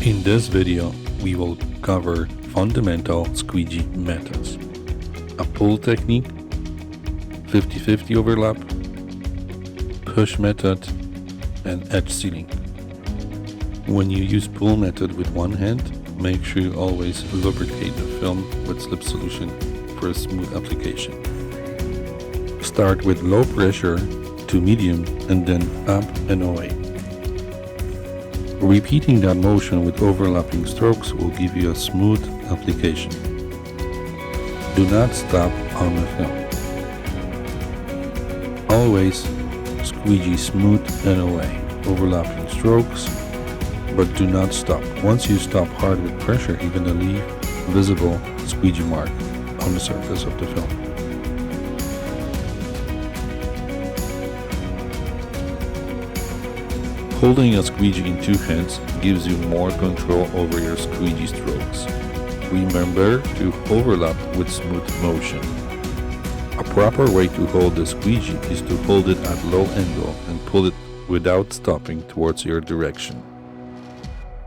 In this video, we will cover fundamental squeegee methods: a pull technique, 50-50 overlap, push method, and edge sealing. When you use pull method with one hand, make sure you always lubricate the film with slip solution for a smooth application. Start with low pressure to medium and then up and away. Repeating that motion with overlapping strokes will give you a smooth application. Do not stop on the film. Always squeegee smooth and away, overlapping strokes, but do not stop. Once you stop hard with pressure, you're going to leave a visible squeegee mark on the surface of the film. Holding a squeegee in two hands gives you more control over your squeegee strokes. Remember to overlap with smooth motion. A proper way to hold the squeegee is to hold it at low angle and pull it without stopping towards your direction.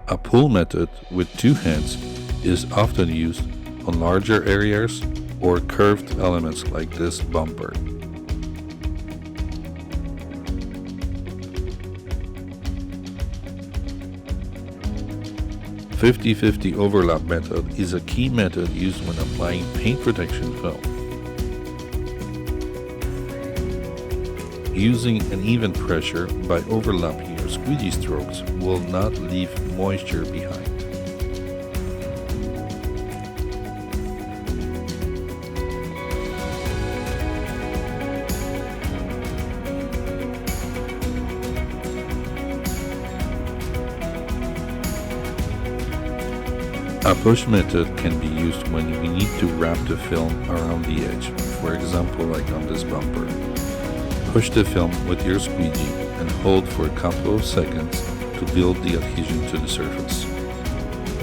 A pull method with two hands is often used on larger areas or curved elements like this bumper. 50-50 overlap method is a key method used when applying paint protection film. Using an even pressure by overlapping your squeegee strokes will not leave moisture behind. A push method can be used when we need to wrap the film around the edge, for example like on this bumper. Push the film with your squeegee and hold for a couple of seconds to build the adhesion to the surface.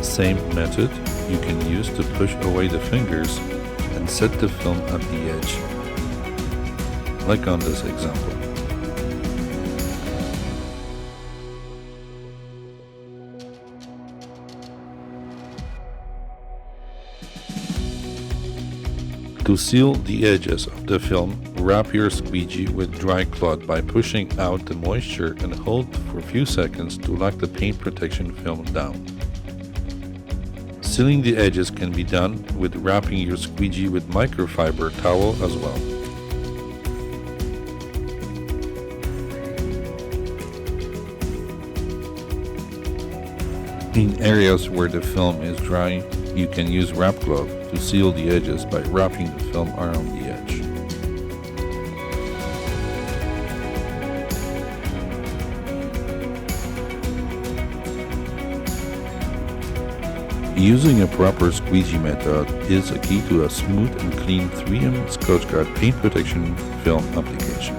Same method you can use to push away the fingers and set the film at the edge, like on this example. To seal the edges of the film, wrap your squeegee with dry cloth by pushing out the moisture and hold for a few seconds to lock the paint protection film down. Sealing the edges can be done with wrapping your squeegee with microfiber towel as well. In areas where the film is dry, you can use wrap glove to seal the edges by wrapping the film around the edge. Using a proper squeegee method is a key to a smooth and clean 3M Scotch Guard paint protection film application.